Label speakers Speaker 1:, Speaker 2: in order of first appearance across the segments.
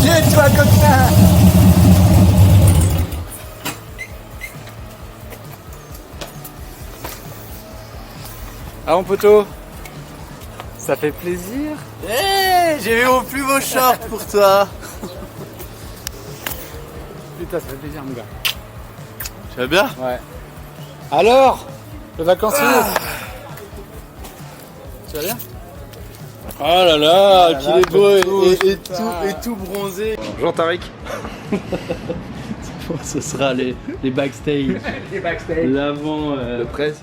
Speaker 1: Tais-toi, coquin. Ah mon poteau, ça fait plaisir.
Speaker 2: Hey, j'ai vu mon plus beau short pour toi.
Speaker 1: Putain, ça fait plaisir mon gars.
Speaker 2: Tu vas bien?
Speaker 1: Ouais. Alors, le vacancier, tu vas bien?
Speaker 2: Oh là là,
Speaker 1: là
Speaker 2: qu'il
Speaker 1: là,
Speaker 2: est beau
Speaker 1: putain.
Speaker 2: et tout bronzé.
Speaker 1: Bonjour Tariq.
Speaker 2: Ce sera les backstage.
Speaker 1: Les backstage.
Speaker 2: L'avant. Le presse.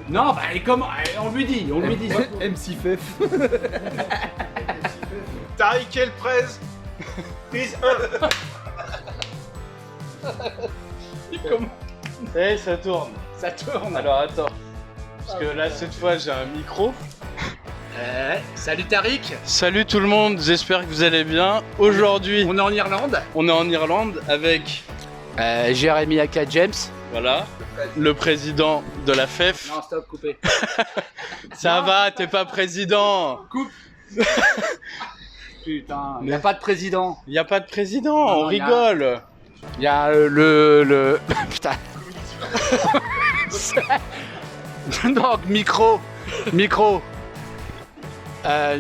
Speaker 1: Non, bah comment? On lui dit.
Speaker 2: MC Fef.
Speaker 3: Tariq El Prez. Prise 1.
Speaker 2: Eh, ça tourne.
Speaker 1: Ça tourne.
Speaker 2: Alors attends. Parce que là, cette fois, j'ai un micro.
Speaker 1: Salut Tariq.
Speaker 2: Salut tout le monde, j'espère que vous allez bien. Aujourd'hui,
Speaker 1: On est en Irlande.
Speaker 2: on est en Irlande avec,
Speaker 1: Jérémy Aka James.
Speaker 2: voilà, le président de la FEF.
Speaker 1: Non, stop, coupé.
Speaker 2: Ça va, t'es pas président.
Speaker 1: Putain, il n'y a pas de président.
Speaker 2: Il n'y a pas de président,
Speaker 1: Non,
Speaker 2: on
Speaker 1: y a-
Speaker 2: rigole.
Speaker 1: Il y a le... Putain. Donc, micro.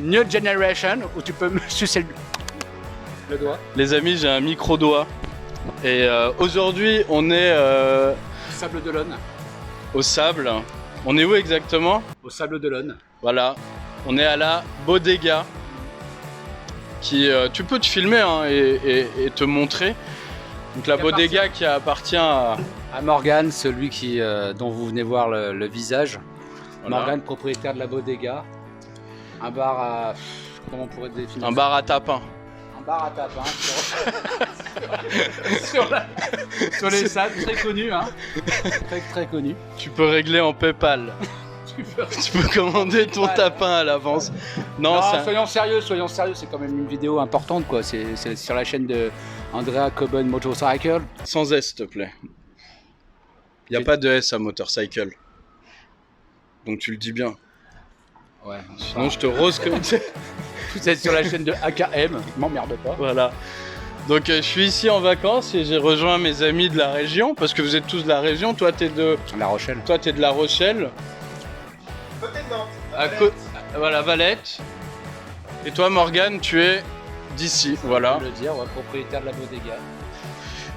Speaker 1: New Generation, où tu peux me sucer le doigt.
Speaker 2: Les amis, j'ai un micro-doigt. Et aujourd'hui, on est
Speaker 1: Sable d'Olonne.
Speaker 2: au sable. On est où exactement?
Speaker 1: Au Sable d'Olonne.
Speaker 2: Voilà, on est à la Bodega. Qui, tu peux te filmer hein, et te montrer. Donc la
Speaker 1: Qui
Speaker 2: Bodega qui appartient à...
Speaker 1: À Morgane, celui dont vous venez voir le visage.
Speaker 2: Voilà.
Speaker 1: Morgane, propriétaire de la Bodega. Un bar à... Comment on pourrait définir
Speaker 2: Un
Speaker 1: ça?
Speaker 2: bar à tapin.
Speaker 1: Un bar à tapin sur les sables, très connu, hein. Très connu.
Speaker 2: Tu peux régler en PayPal. Tu peux commander ton tapin à l'avance. Non,
Speaker 1: Non,
Speaker 2: ça...
Speaker 1: soyons sérieux, c'est quand même une vidéo importante quoi. C'est sur la chaîne de Andrea Coben Motorcycle.
Speaker 2: sans S, s'il te plaît. Il n'y a pas de S à Motorcycle. Donc tu le dis bien.
Speaker 1: Ouais.
Speaker 2: Sinon je te rose comme...
Speaker 1: Vous êtes sur la chaîne de AKM, m'emmerde pas.
Speaker 2: Voilà. Donc je suis ici en vacances et j'ai rejoint mes amis de la région. Parce que vous êtes tous de la région. Toi t'es de
Speaker 1: La Rochelle.
Speaker 2: La Rochelle.
Speaker 3: Côté de Nantes.
Speaker 2: Voilà, Valette. Et toi, Morgane, tu es d'ici. Voilà.
Speaker 1: Je peux le dire, ouais, propriétaire de la Bodega.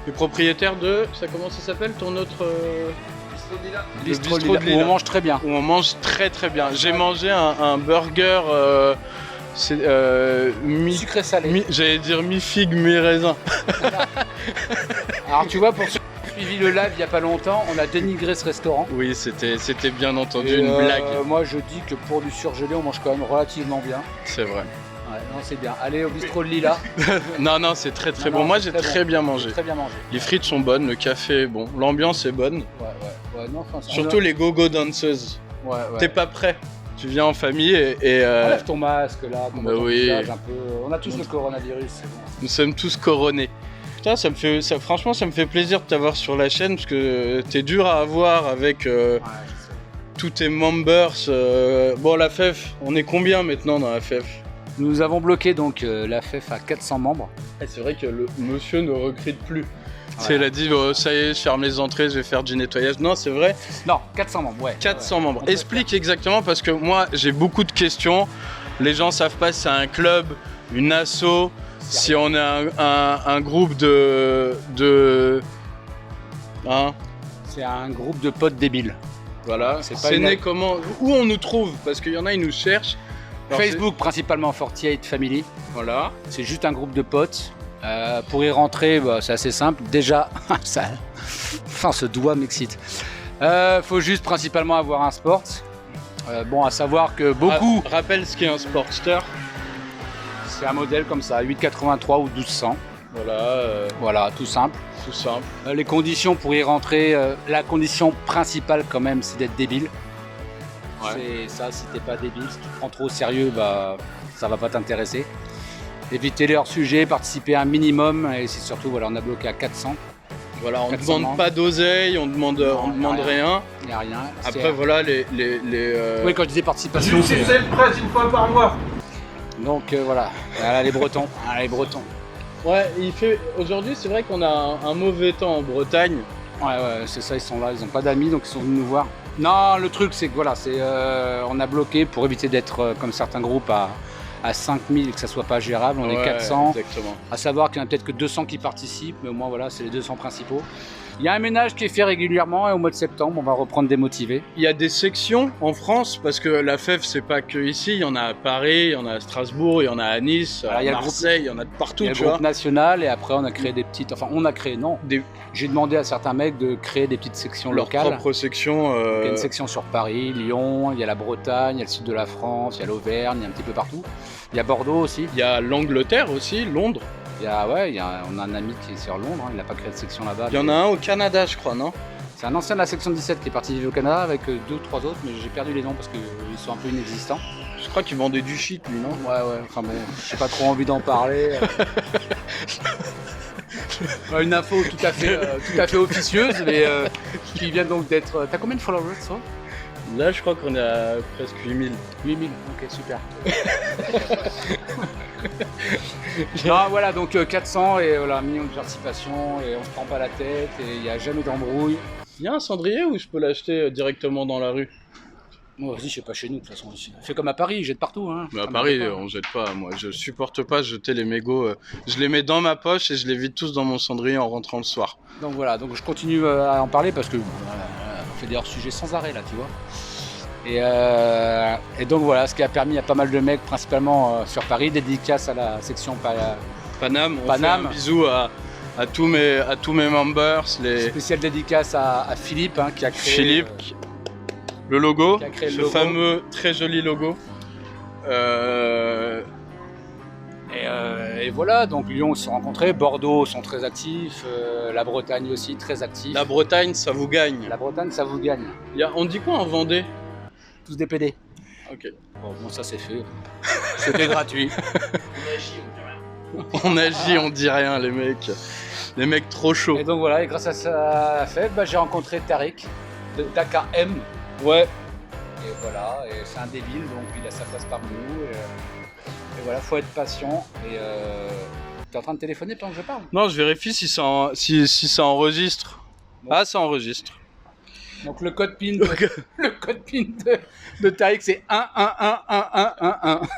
Speaker 2: Tu es propriétaire de. Ça, comment ça s'appelle ton autre. Le bistrot de
Speaker 1: Où
Speaker 2: Lila.
Speaker 1: on mange très bien.
Speaker 2: Où on mange très très bien. J'ai mangé un burger. C'est.
Speaker 1: Sucré salé.
Speaker 2: J'allais dire mi-figue, mi-raisin.
Speaker 1: Alors tu vois, pour ceux qui ont suivi le live il y a pas longtemps, on a dénigré ce restaurant.
Speaker 2: Oui, c'était bien entendu
Speaker 1: Et,
Speaker 2: une blague.
Speaker 1: Moi je dis que pour du surgelé, on mange quand même relativement bien.
Speaker 2: C'est vrai.
Speaker 1: Ouais, non, c'est bien. Allez au bistrot de Lila.
Speaker 2: Non, c'est très très
Speaker 1: Non,
Speaker 2: bon.
Speaker 1: non,
Speaker 2: Moi,
Speaker 1: c'est
Speaker 2: j'ai très bien mangé.
Speaker 1: Très bien mangé.
Speaker 2: Les frites sont bonnes, le café est bon, l'ambiance est bonne.
Speaker 1: Ouais, non, enfin,
Speaker 2: Surtout les go-go danseuses.
Speaker 1: Ouais.
Speaker 2: T'es pas prêt. Tu viens en famille et
Speaker 1: Enlève ton masque là, qu'on
Speaker 2: bah
Speaker 1: voit ton
Speaker 2: oui.
Speaker 1: visage un peu. On a tous le coronavirus, c'est bon.
Speaker 2: nous sommes tous coronés. Putain, franchement, ça me fait plaisir de t'avoir sur la chaîne parce que t'es dur à avoir avec
Speaker 1: Ouais,
Speaker 2: tous tes members. Bon, la FEF, on est combien maintenant dans la FEF?
Speaker 1: Nous avons bloqué donc la FEF à 400 membres.
Speaker 2: C'est vrai que le monsieur ne recrute plus.
Speaker 1: Ouais.
Speaker 2: Il a dit, oh, ça y est, je ferme les entrées, je vais faire du nettoyage. Non, c'est vrai,
Speaker 1: Non, 400 membres, ouais.
Speaker 2: 400 membres.
Speaker 1: On peut
Speaker 2: Explique exactement parce que moi, j'ai beaucoup de questions. Les gens savent pas si c'est un club, une asso, si on est un groupe de... Hein?
Speaker 1: C'est un groupe de potes débiles.
Speaker 2: Voilà,
Speaker 1: C'est pas
Speaker 2: c'est
Speaker 1: une-
Speaker 2: né comment? Où on nous trouve? Parce qu'il y en a, ils nous cherchent. Alors,
Speaker 1: Facebook principalement 48 Family.
Speaker 2: Voilà.
Speaker 1: C'est juste un groupe de potes. Pour y rentrer, bah, c'est assez simple. Déjà, ça... enfin, ce doigt m'excite. Faut juste principalement avoir un sport. Bon, à savoir que beaucoup,
Speaker 2: Rappelle ce qu'est un Sportster.
Speaker 1: c'est un modèle comme ça, 883 ou 1200.
Speaker 2: Voilà,
Speaker 1: Voilà, tout simple.
Speaker 2: tout simple.
Speaker 1: Les conditions pour y rentrer, la condition principale quand même, c'est d'être débile.
Speaker 2: Ouais.
Speaker 1: C'est ça, si t'es pas débile, si tu te prends trop au sérieux, bah, ça va pas t'intéresser. Éviter les hors-sujets, participer à un minimum, et c'est surtout, voilà, on a bloqué à 400.
Speaker 2: Voilà, on ne
Speaker 1: 400
Speaker 2: demande
Speaker 1: membres.
Speaker 2: pas d'oseille, on demande rien.
Speaker 1: Il n'y a rien.
Speaker 2: Après, voilà, les
Speaker 1: Oui, quand je disais participation,
Speaker 3: C'est le presse une fois par mois.
Speaker 1: donc voilà. Voilà les Bretons. Voilà les Bretons.
Speaker 2: Ouais, il fait. Aujourd'hui, c'est vrai qu'on a un mauvais temps en Bretagne.
Speaker 1: Ouais, c'est ça, ils sont là, ils n'ont pas d'amis, donc ils sont venus nous voir. Non, le truc, c'est que voilà, on a bloqué pour éviter d'être comme certains groupes à 5000 et que ça soit pas gérable. On est 400.
Speaker 2: Exactement.
Speaker 1: À savoir qu'il n'y en a peut-être que 200 qui participent, mais au moins, voilà, c'est les 200 principaux. Il y a un ménage qui est fait régulièrement et au mois de septembre, on va reprendre des motivés.
Speaker 2: Il y a des sections en France, parce que la FEF, c'est pas que ici. Il y en a à Paris, il y en a à Strasbourg, il y en a à Nice,
Speaker 1: Voilà, il y
Speaker 2: à
Speaker 1: a le
Speaker 2: Marseille, il y en a de partout,
Speaker 1: Il y a le
Speaker 2: tu vois.
Speaker 1: groupe national et après, on a créé des petites. Enfin, on a créé, non. J'ai demandé à certains mecs de créer des petites sections
Speaker 2: Leur
Speaker 1: locales.
Speaker 2: propre section.
Speaker 1: Il y a une section sur Paris, Lyon, il y a la Bretagne, il y a le sud de la France, il y a l'Auvergne, il y a un petit peu partout. Il y a Bordeaux aussi.
Speaker 2: Il y a l'Angleterre aussi, Londres.
Speaker 1: On a un ami qui est sur Londres, hein, il n'a pas créé de section là-bas.
Speaker 2: Il y en a un au Canada, je crois, non?
Speaker 1: C'est un ancien de la section 17 qui est parti vivre au Canada avec 2 ou 3 autres, mais j'ai perdu les noms parce qu'ils sont un peu inexistants.
Speaker 2: Je crois qu'il vendait du shit, lui, non?
Speaker 1: Ouais, enfin bon, j'ai pas trop envie d'en parler. Une info tout à fait officieuse, mais qui vient donc d'être. T'as combien de followers, toi?
Speaker 2: Là, je crois qu'on est à presque 8000.
Speaker 1: 8000, ok, super. Non, voilà, donc 400 et voilà, 1 million de participation et on se prend pas la tête et il n'y a jamais d'embrouille.
Speaker 2: Il y a un cendrier ou je peux l'acheter directement dans la rue?
Speaker 1: Moi, vas-y, je sais pas chez nous de toute façon. Fais comme à Paris, ils jettent partout. Hein.
Speaker 2: Mais à Paris, on jette pas. Moi, je supporte pas jeter les mégots. Je les mets dans ma poche et je les vide tous dans mon cendrier en rentrant le soir.
Speaker 1: Donc voilà, donc je continue à en parler parce que on fait des hors-sujets sans arrêt là, tu vois. Et donc voilà, ce qui a permis à pas mal de mecs, principalement sur Paris, dédicace à la section
Speaker 2: Paname. On
Speaker 1: Paname.
Speaker 2: fait un bisou à tous mes members.
Speaker 1: Spéciale dédicace à Philippe hein, qui a créé.
Speaker 2: Philippe, le logo,
Speaker 1: qui a créé le
Speaker 2: ce
Speaker 1: logo.
Speaker 2: fameux très joli logo.
Speaker 1: Et voilà, donc Lyon ils se sont rencontrés, Bordeaux sont très actifs, la Bretagne aussi très actifs.
Speaker 2: La Bretagne, ça vous gagne.
Speaker 1: La Bretagne ça vous gagne.
Speaker 2: On dit quoi en Vendée?
Speaker 1: Tous des PD.
Speaker 2: Ok.
Speaker 1: Bon ça c'est fait. C'était gratuit.
Speaker 2: On agit, on dit rien, les mecs. Les mecs trop chauds.
Speaker 1: Et donc voilà, et grâce à sa fête, j'ai rencontré Tariq de Dakar M.
Speaker 2: Ouais.
Speaker 1: Et voilà, et c'est un débile, donc il a sa place parmi nous. Et voilà, faut être patient. Et t'es en train de téléphoner pendant que je parle?
Speaker 2: Non, je vérifie si ça enregistre.
Speaker 1: Bon.
Speaker 2: Ah, ça enregistre.
Speaker 1: Donc le code PIN de Tariq c'est 11111111.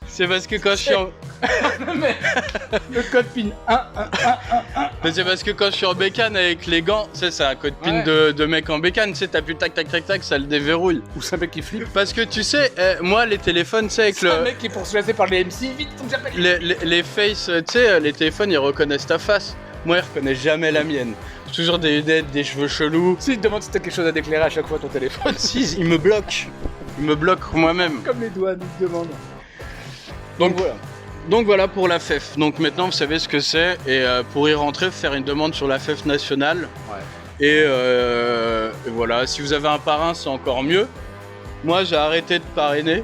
Speaker 2: C'est parce que quand je suis en...
Speaker 1: Mais le code PIN 111111.
Speaker 2: Mais c'est parce que quand je suis en bécane avec les gants, tu sais, c'est un code PIN
Speaker 1: Ouais.
Speaker 2: de mec en bécane, tu sais, t'appuies tac tac tac tac, ça le déverrouille.
Speaker 1: Ou c'est un mec qui flippe.
Speaker 2: Parce que tu sais, moi les téléphones, tu sais, avec
Speaker 1: C'est un mec qui est poursuivi par les MC, vite, faut que j'appelle.
Speaker 2: les faces, tu sais, les téléphones ils reconnaissent ta face. Moi ils reconnaissent jamais la mienne. J'ai toujours des lunettes, des cheveux chelous.
Speaker 1: Si, il te demande si t'as quelque chose à déclarer à chaque fois ton téléphone.
Speaker 2: Si, ils me bloquent. Ils me bloquent moi-même.
Speaker 1: Comme les douanes, ils te demandent.
Speaker 2: Donc voilà pour la FEF. Donc maintenant vous savez ce que c'est et pour y rentrer, faire une demande sur la FEF nationale.
Speaker 1: Ouais.
Speaker 2: Et voilà, si vous avez un parrain c'est encore mieux. Moi j'ai arrêté de parrainer.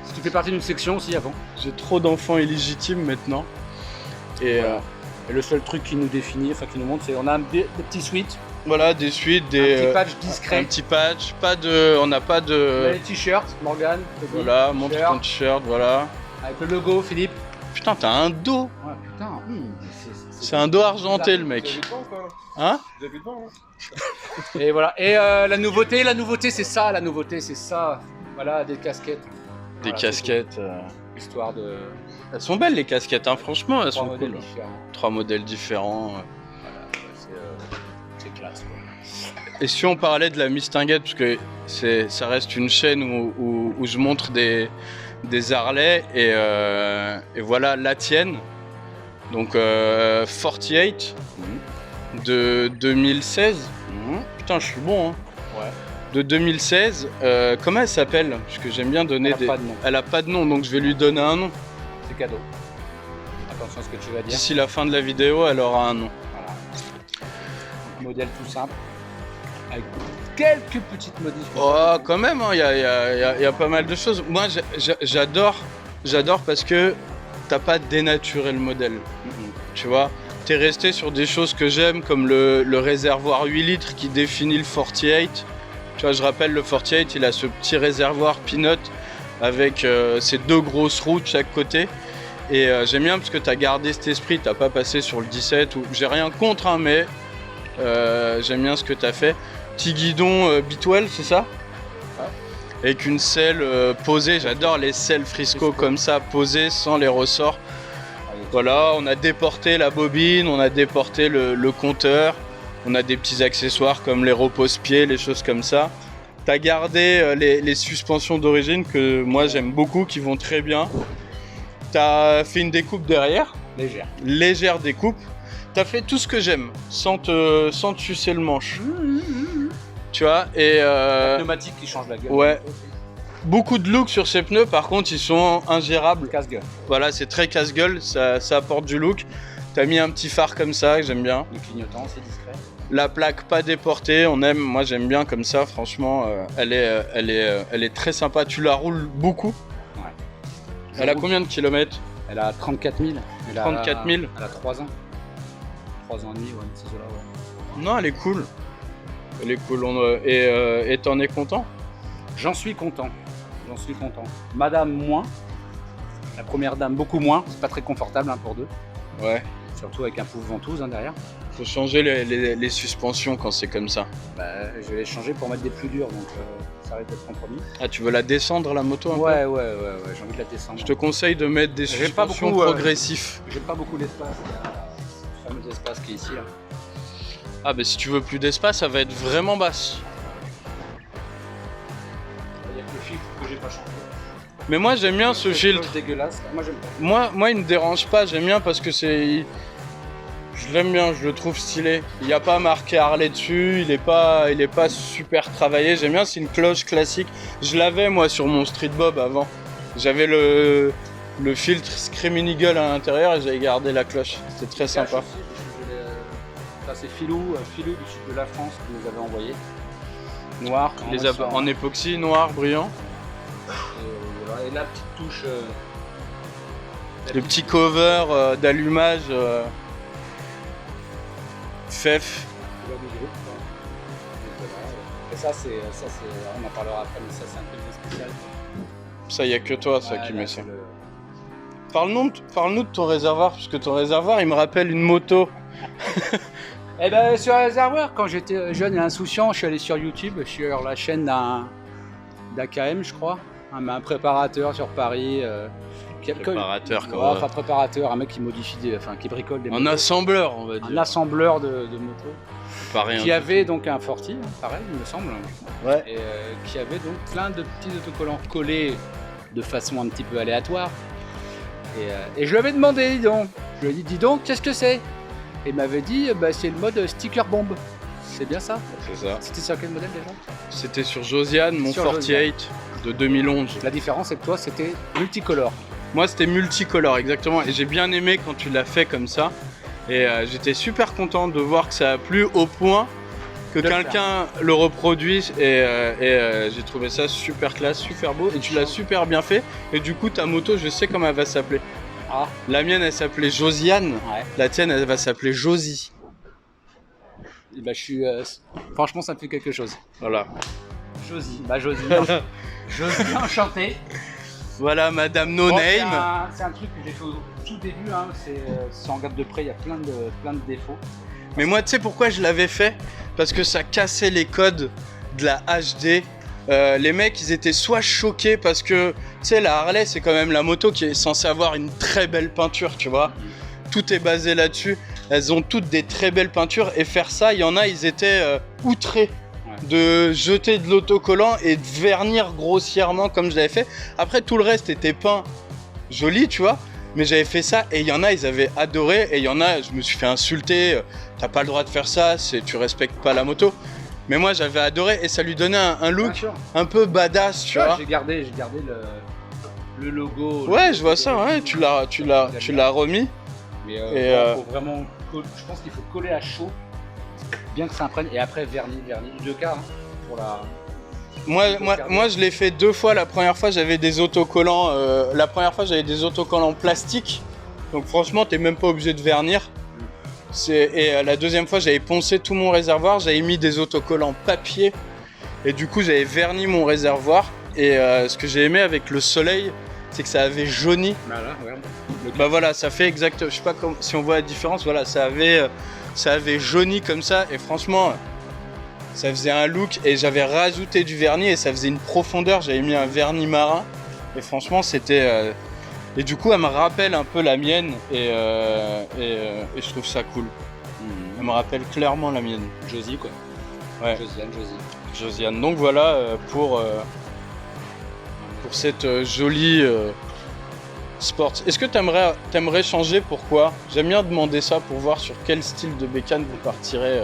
Speaker 1: Si tu fais partie d'une section aussi avant.
Speaker 2: J'ai trop d'enfants illégitimes maintenant. Et
Speaker 1: Voilà. Et le seul truc qui nous définit, enfin qui nous montre, c'est on a des petits suites,
Speaker 2: voilà, des suites,
Speaker 1: un
Speaker 2: des
Speaker 1: petit patch
Speaker 2: un
Speaker 1: discret.
Speaker 2: petit patch, on n'a pas
Speaker 1: On a
Speaker 2: de
Speaker 1: les t-shirts, Morgane.
Speaker 2: voilà, montre ton t-shirt, voilà.
Speaker 1: Avec le logo, Philippe.
Speaker 2: Putain, t'as un dos.
Speaker 1: Ouais, putain.
Speaker 2: C'est un dos argenté le mec. Hein?
Speaker 3: Vous avez le vent, hein?
Speaker 1: Et voilà. Et la nouveauté c'est ça. La nouveauté, c'est ça. Voilà, des casquettes.
Speaker 2: Des
Speaker 1: Voilà,
Speaker 2: casquettes.
Speaker 1: c'est histoire de.
Speaker 2: Elles sont belles les casquettes, hein, franchement, elles
Speaker 1: Trois
Speaker 2: sont
Speaker 1: modèles
Speaker 2: cool.
Speaker 1: différents.
Speaker 2: 3 modèles différents.
Speaker 1: Voilà, c'est classe. Quoi.
Speaker 2: Et si on parlait de la Mistinguette, parce que ça reste une chaîne où je montre des Harley et voilà la tienne. Donc 48 de 2016. Putain, je suis bon, hein.
Speaker 1: Ouais.
Speaker 2: De 2016. Comment elle s'appelle? Parce que j'aime bien donner
Speaker 1: Elle a pas de nom.
Speaker 2: Elle a pas de nom, donc je vais lui donner un nom.
Speaker 1: C'est cadeau. Attention à ce que tu vas dire.
Speaker 2: D'ici la fin de la vidéo, elle aura un nom.
Speaker 1: Voilà. Modèle tout simple. Avec quelques petites modifications.
Speaker 2: Oh, quand même, il y a pas mal de choses. Moi, j'adore parce que t'as pas dénaturé le modèle. Tu vois, t'es resté sur des choses que j'aime, comme le réservoir 8 litres qui définit le 48. Tu vois, je rappelle, le 48, il a ce petit réservoir peanut avec ses 2 grosses roues de chaque côté. Et j'aime bien parce que t'as gardé cet esprit, t'as pas passé sur le 17 ou j'ai rien contre hein, mais j'aime bien ce que t'as fait. Petit guidon Bitwell, c'est ça? Avec une selle posée, j'adore les selles Frisco comme ça, posées sans les ressorts. Voilà, on a déporté la bobine, on a déporté le compteur, on a des petits accessoires comme les repose-pieds, les choses comme ça. T'as gardé les suspensions d'origine que moi j'aime beaucoup, qui vont très bien. T'as fait une découpe derrière, légère découpe. T'as fait tout ce que j'aime, sans te sucer le manche. Tu vois, et
Speaker 1: Pneumatique qui change la gueule.
Speaker 2: ouais. Beaucoup de look sur ces pneus, par contre, ils sont ingérables.
Speaker 1: Casse-gueule.
Speaker 2: Voilà, c'est très casse-gueule, ça apporte du look. T'as mis un petit phare comme ça, que j'aime bien.
Speaker 1: Le clignotant, c'est discret.
Speaker 2: La plaque pas déportée, on aime, moi j'aime bien comme ça, franchement, elle est très sympa. Tu la roules beaucoup.
Speaker 1: Ouais.
Speaker 2: Elle a combien de kilomètres?
Speaker 1: Elle a 34 000.
Speaker 2: 34 000.
Speaker 1: Elle a 3 ans. 3 ans et demi, ouais, c'est cela, ouais.
Speaker 2: Non, elle est cool. Elle est cool. Et t'en es content?
Speaker 1: J'en suis content. Madame, moins. La première dame, beaucoup moins. C'est pas très confortable hein, pour deux.
Speaker 2: Ouais.
Speaker 1: Surtout avec un pouf ventouse hein, derrière.
Speaker 2: Faut changer les suspensions quand c'est comme ça.
Speaker 1: Bah, je vais les changer pour mettre des plus durs, donc ça risque d'être compromis.
Speaker 2: Ah, tu veux la descendre la moto un peu?
Speaker 1: Ouais, j'ai envie de la descendre.
Speaker 2: Je te conseille de mettre des
Speaker 1: J'aime pas
Speaker 2: suspensions
Speaker 1: beaucoup,
Speaker 2: progressifs.
Speaker 1: J'aime pas beaucoup l'espace. Il y a ce fameux espace qui est ici. Là.
Speaker 2: Ah, bah si tu veux plus d'espace, ça va être vraiment basse.
Speaker 1: Il y a que le filtre que j'ai pas changé.
Speaker 2: Mais moi j'aime bien ce filtre.
Speaker 1: Dégueulasse. Moi j'aime pas.
Speaker 2: Moi il me dérange pas, j'aime bien parce que c'est. Je l'aime bien, je le trouve stylé. Il n'y a pas marqué Harley dessus, il est pas super travaillé. J'aime bien, c'est une cloche classique. Je l'avais moi sur mon Street Bob avant. J'avais le filtre Screaming Eagle à l'intérieur et j'avais gardé la cloche. C'était très sympa.
Speaker 1: Aussi, ça c'est Philou du sud de la France qui nous avait envoyé. Noir.
Speaker 2: En époxy, noir, brillant.
Speaker 1: Et la petite touche.
Speaker 2: Le petit cover d'allumage. Fef.
Speaker 1: Et ça c'est, on en parlera après, mais ça c'est un truc spécial.
Speaker 2: Ça y a que toi ça qui
Speaker 1: là,
Speaker 2: met ça.
Speaker 1: le-
Speaker 2: Parle-nous de ton réservoir, parce que ton réservoir il me rappelle une moto.
Speaker 1: Eh ben sur le réservoir, quand j'étais jeune et insouciant, je suis allé sur YouTube, sur la chaîne d'AKM je crois, un préparateur sur Paris.
Speaker 2: Préparateur,
Speaker 1: Ouais,
Speaker 2: quoi.
Speaker 1: enfin préparateur, un mec qui modifie qui bricole des
Speaker 2: Un
Speaker 1: motos.
Speaker 2: assembleur on va
Speaker 1: Un
Speaker 2: dire.
Speaker 1: assembleur de motos.
Speaker 2: Pas rien.
Speaker 1: Qui avait donc un Forti, pareil il me semble,
Speaker 2: Ouais.
Speaker 1: et qui avait donc plein de petits autocollants collés de façon un petit peu aléatoire. Et je lui avais demandé, je lui ai dit, dis donc, qu'est-ce que c'est? Et il m'avait dit, c'est le mode sticker bomb. C'est bien ça?
Speaker 2: C'est ça.
Speaker 1: C'était sur quel modèle déjà?
Speaker 2: C'était sur Josiane, mon
Speaker 1: Sur
Speaker 2: 48 de 2011.
Speaker 1: La différence c'est que toi c'était multicolore.
Speaker 2: Moi c'était multicolore exactement et j'ai bien aimé quand tu l'as fait comme ça. Et j'étais super content de voir que ça a plu au point que
Speaker 1: De le
Speaker 2: quelqu'un le reproduise et j'ai trouvé ça super classe, super beau et tu l'as super bien fait. Et du coup ta moto je sais comment elle va s'appeler.
Speaker 1: Ah,
Speaker 2: La mienne elle s'appelait Josiane,
Speaker 1: ouais.
Speaker 2: la tienne elle va s'appeler Josie.
Speaker 1: Et je suis. Franchement ça me fait quelque chose.
Speaker 2: Voilà.
Speaker 1: Josie. Josie. Josie, enchanté.
Speaker 2: Voilà Madame No
Speaker 1: Bon,
Speaker 2: Name.
Speaker 1: c'est un truc que j'ai fait au tout début, hein. Si on regarde de près, il y a plein de défauts.
Speaker 2: Mais moi, tu sais pourquoi je l'avais fait? Parce que ça cassait les codes de la HD. Les mecs, ils étaient soit choqués parce que, tu sais, la Harley, c'est quand même la moto qui est censée avoir une très belle peinture, tu vois. Tout est basé là-dessus. Elles ont toutes des très belles peintures. Et faire ça, il y en a, ils étaient outrés de jeter de l'autocollant et de vernir grossièrement comme je l'avais fait. Après, tout le reste était peint joli, tu vois. Mais j'avais fait ça et il y en a, ils avaient adoré. Et il y en a, je me suis fait insulter. T'as pas le droit de faire ça, tu respectes pas la moto. Mais moi, j'avais adoré et ça lui donnait un look un peu badass, tu vois.
Speaker 1: J'ai gardé le logo.
Speaker 2: Ouais, je vois ça, ouais. Tu l'as remis.
Speaker 1: Mais faut vraiment, je pense qu'il faut coller à chaud, bien que ça imprègne, et après vernis, deux quarts hein, pour la.
Speaker 2: Moi, je l'ai fait 2 fois. La première fois, j'avais des autocollants. La première fois, j'avais des autocollants plastiques. Donc, franchement, t'es même pas obligé de vernir. La deuxième fois, j'avais poncé tout mon réservoir. J'avais mis des autocollants papier. Et du coup, j'avais verni mon réservoir. Et ce que j'ai aimé avec le soleil, c'est que ça avait jauni.
Speaker 1: Voilà, regarde.
Speaker 2: Bah voilà, ça fait exact. Je sais pas si on voit la différence. Voilà, ça avait jauni comme ça. Et franchement, ça faisait un look. Et j'avais rajouté du vernis et ça faisait une profondeur. J'avais mis un vernis marin. Et franchement, c'était. Et du coup, elle me rappelle un peu la mienne. Et je trouve ça cool. Elle me rappelle clairement la mienne.
Speaker 1: Josie, quoi.
Speaker 2: Ouais. Josiane. Donc voilà pour cette jolie sport. Est-ce que t'aimerais changer? Pourquoi? J'aime bien demander ça pour voir sur quel style de bécane vous partirez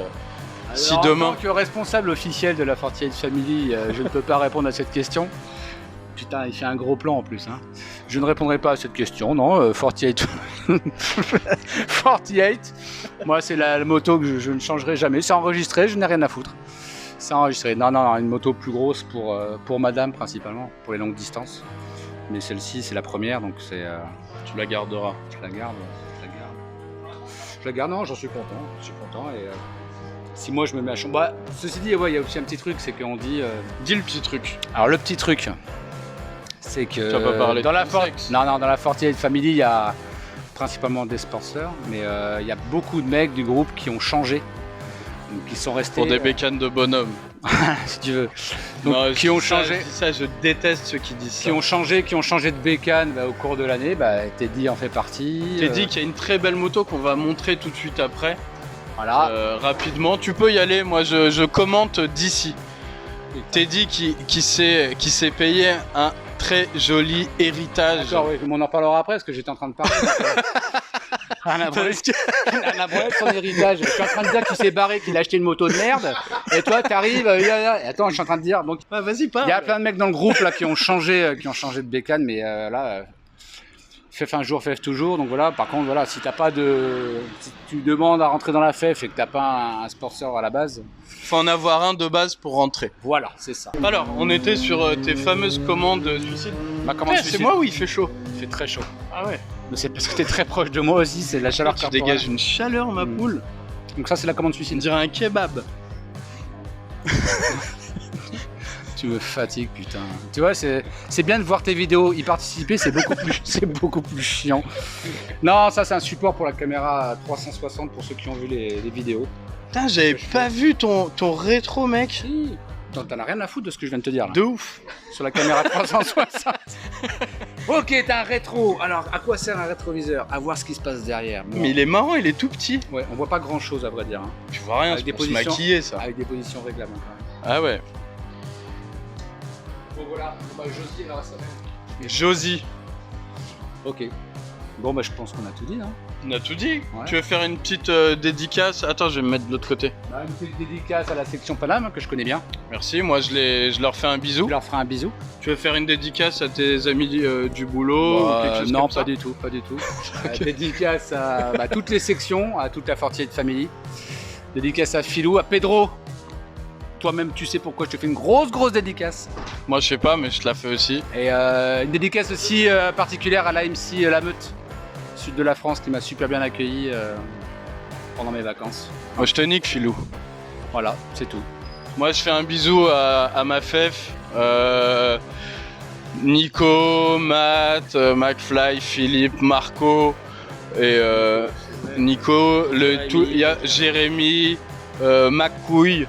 Speaker 2: si
Speaker 1: Alors,
Speaker 2: demain.
Speaker 1: En tant que responsable officiel de la 48 Family, je ne peux pas répondre à cette question. Putain, il fait un gros plan en plus. Hein. Je ne répondrai pas à cette question, non. 48. 48. Moi, c'est la moto que je ne changerai jamais. C'est enregistré, je n'ai rien à foutre. C'est enregistré. Non, une moto plus grosse pour madame principalement, pour les longues distances. Mais celle-ci, c'est la première, donc c'est.
Speaker 2: Tu la garderas.
Speaker 1: Je la garde. Non, j'en suis content. Et si moi je me mets à chambre. Bah, ceci dit, ouais, il y a aussi un petit truc, c'est qu'on dit.
Speaker 2: Dis le petit truc.
Speaker 1: Alors, le petit truc, c'est que.
Speaker 2: Tu vas pas parler
Speaker 1: dans
Speaker 2: de
Speaker 1: la
Speaker 2: ton sexe.
Speaker 1: Non, dans la 48 Family, il y a principalement des sporteurs, mais il y a beaucoup de mecs du groupe qui ont changé. Donc, qui sont restés.
Speaker 2: Pour des bécanes de bonhomme.
Speaker 1: Si tu veux. Donc,
Speaker 2: Non,
Speaker 1: qui ont
Speaker 2: ça,
Speaker 1: changé.
Speaker 2: je dis ça, je déteste ceux qui disent ça.
Speaker 1: Qui ont changé de bécane au cours de l'année, Teddy en fait partie.
Speaker 2: Teddy qui a une très belle moto qu'on va montrer tout de suite après.
Speaker 1: Voilà.
Speaker 2: Rapidement, tu peux y aller, moi je commente d'ici. Teddy qui s'est payé un très joli héritage.
Speaker 1: D'accord, oui, on en parlera après parce que j'étais en train de parler. Rien à branler son héritage. Je suis en train de dire qu'il s'est barré, qu'il a acheté une moto de merde. Et toi, t'arrives. Attends, je suis en train de dire. Donc,
Speaker 2: vas-y, parle.
Speaker 1: il y a plein de mecs dans le groupe là qui ont changé de bécane, mais là, FEF un jour, FEF toujours. Donc voilà. Par contre, voilà, si tu demandes à rentrer dans la FEF et que t'as pas un sponsor à la base,
Speaker 2: Faut en avoir un de base pour rentrer.
Speaker 1: voilà, c'est ça.
Speaker 2: Alors, on était sur tes fameuses commandes suicide.
Speaker 1: Ma commande
Speaker 2: C'est
Speaker 1: suicide.
Speaker 2: moi ou il fait chaud?
Speaker 1: Il fait très chaud.
Speaker 2: Ah ouais.
Speaker 1: Mais c'est parce que t'es très proche de moi aussi. C'est la chaleur
Speaker 2: Tu
Speaker 1: corporelle.
Speaker 2: dégages une chaleur, ma poule.
Speaker 1: Donc ça, c'est la commande
Speaker 2: On
Speaker 1: suicide.
Speaker 2: dirait un kebab.
Speaker 1: Tu me fatigues, putain. Tu vois, c'est bien de voir tes vidéos. Y participer, c'est beaucoup plus chiant. Non, ça, c'est un support pour la caméra 360 pour ceux qui ont vu les vidéos.
Speaker 2: Putain, j'avais pas vu ton rétro, mec.
Speaker 1: Si. T'en as rien à foutre de ce que je viens de te dire là.
Speaker 2: De ouf.
Speaker 1: Sur la caméra 360. Ok, t'as un rétro. Alors, à quoi sert un rétroviseur? À voir ce qui se passe derrière. Bon.
Speaker 2: Mais il est marrant, il est tout petit.
Speaker 1: Ouais, on voit pas grand chose à vrai dire. Hein.
Speaker 2: Tu vois rien,
Speaker 1: Avec
Speaker 2: c'est
Speaker 1: des
Speaker 2: pour se
Speaker 1: positions-
Speaker 2: maquiller, ça.
Speaker 1: Avec des positions réglables.
Speaker 2: Ah ouais.
Speaker 1: Bon, voilà. Josie, là, ça va.
Speaker 2: Josie.
Speaker 1: Ok. Bon, je pense qu'on a tout dit, non?
Speaker 2: On a tout dit.
Speaker 1: Ouais.
Speaker 2: Tu veux faire une petite dédicace? Attends, je vais me mettre de l'autre côté.
Speaker 1: Une petite dédicace à la section Paname que je connais bien.
Speaker 2: Merci, moi je leur fais un bisou.
Speaker 1: Je leur ferai un bisou.
Speaker 2: Tu veux faire une dédicace à tes amis du boulot ou quelque chose
Speaker 1: non,
Speaker 2: comme ça?
Speaker 1: pas du tout. Dédicace à toutes les sections, à toute la 48 Family. Dédicace à Philou, à Pedro. Toi-même, tu sais pourquoi je te fais une grosse dédicace.
Speaker 2: Moi je sais pas, mais je te la fais aussi.
Speaker 1: Et une dédicace aussi particulière à l'AMC La Meute, sud de la France, qui m'a super bien accueilli pendant mes vacances.
Speaker 2: Moi je te nique, Philou.
Speaker 1: Voilà, c'est tout.
Speaker 2: Moi je fais un bisou à ma fef, Nico, Matt, McFly, Philippe, Marco et Nico. Il y a Jérémy, McCouille,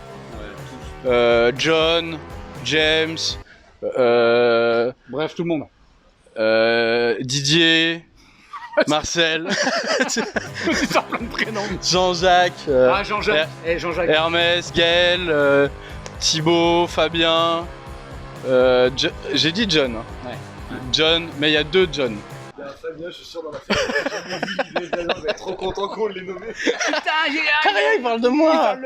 Speaker 2: John, James,
Speaker 1: Bref, tout le monde.
Speaker 2: Didier, Marcel,
Speaker 1: Tu sors plein de prénoms.
Speaker 2: Jean-Jacques,
Speaker 1: Jean-Jacques. Jean-Jacques.
Speaker 2: Hermès, Gaël, Thibaut, Fabien. J'ai dit John. Hein.
Speaker 1: Ouais.
Speaker 2: John, mais il y a deux John.
Speaker 3: Fabien, je suis sûr dans la famille. Je vais être trop content qu'on l'ait nommé.
Speaker 1: Putain,
Speaker 2: Il parle de moi.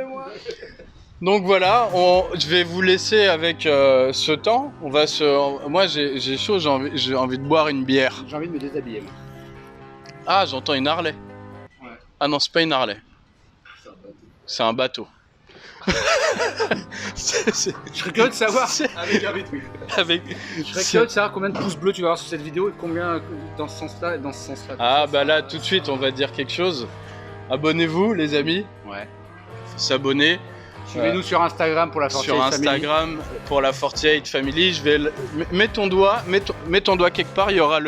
Speaker 2: Donc voilà, je vais vous laisser avec ce temps. Moi j'ai chaud, j'ai envie de boire une bière.
Speaker 1: J'ai envie de me déshabiller. Moi.
Speaker 2: Ah, j'entends une Harley.
Speaker 1: Ouais.
Speaker 2: Ah non, c'est pas une Harley. C'est un bateau. C'est-
Speaker 1: Je serais curieux de savoir.
Speaker 3: Avec un rythme.
Speaker 2: avec...
Speaker 1: Je serais curieux de savoir combien de pouces bleus tu vas avoir sur cette vidéo et combien dans ce sens-là et dans ce sens-là.
Speaker 2: Ah bah là tout de suite on va dire quelque chose. Abonnez-vous les amis,
Speaker 1: Ouais.
Speaker 2: s'abonner.
Speaker 1: Suivez-nous sur Instagram pour la
Speaker 2: sur
Speaker 1: 48 Family.
Speaker 2: Instagram pour la 48 Family. Mets ton doigt quelque part, il y aura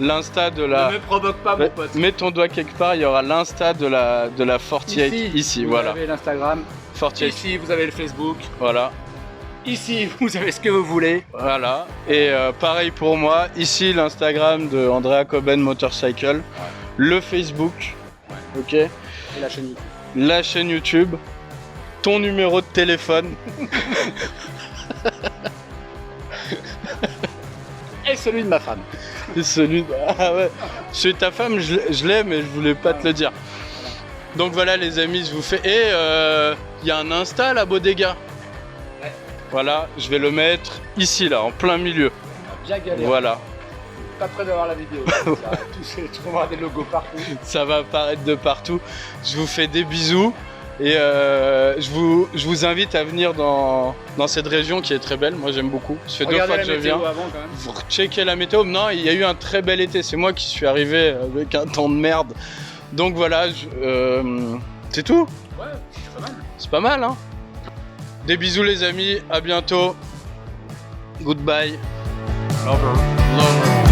Speaker 2: l'insta de la.
Speaker 1: Ne me provoque pas, mon pote.
Speaker 2: Mets ton doigt quelque part, il y aura l'insta de la 48 ici,
Speaker 1: vous
Speaker 2: voilà.
Speaker 1: avez l'Instagram.
Speaker 2: 48.
Speaker 1: Ici, vous avez le Facebook.
Speaker 2: Voilà.
Speaker 1: Ici, vous avez ce que vous voulez.
Speaker 2: Voilà. Et pareil pour moi, ici l'Instagram de Andrea Coben Motorcycle, le Facebook, ok,
Speaker 1: Et la chaîne YouTube.
Speaker 2: la chaîne YouTube, ton numéro de téléphone.
Speaker 1: Et celui de ma femme.
Speaker 2: Et celui de... Ah ouais. Celui de ta femme, je l'ai, mais je voulais pas te le dire. Donc voilà les amis, je vous fais... Et il y a un Insta là, Bodega.
Speaker 1: Ouais.
Speaker 2: Voilà, je vais le mettre ici là, en plein milieu.
Speaker 1: Bien galère.
Speaker 2: Voilà,
Speaker 1: Pas près d'avoir la vidéo. Tu vas avoir des logos partout.
Speaker 2: ça va apparaître de partout. Je vous fais des bisous. Et je vous invite à venir dans cette région qui est très belle. Moi j'aime beaucoup. Ça fait deux fois que je viens.
Speaker 1: Avant, quand même.
Speaker 2: Pour checker la météo. Non, il y a eu un très bel été. C'est moi qui suis arrivé avec un temps de merde. Donc voilà, c'est tout.
Speaker 1: Ouais, c'est pas mal.
Speaker 2: C'est pas mal, hein. Des bisous les amis, à bientôt. Goodbye. Lover.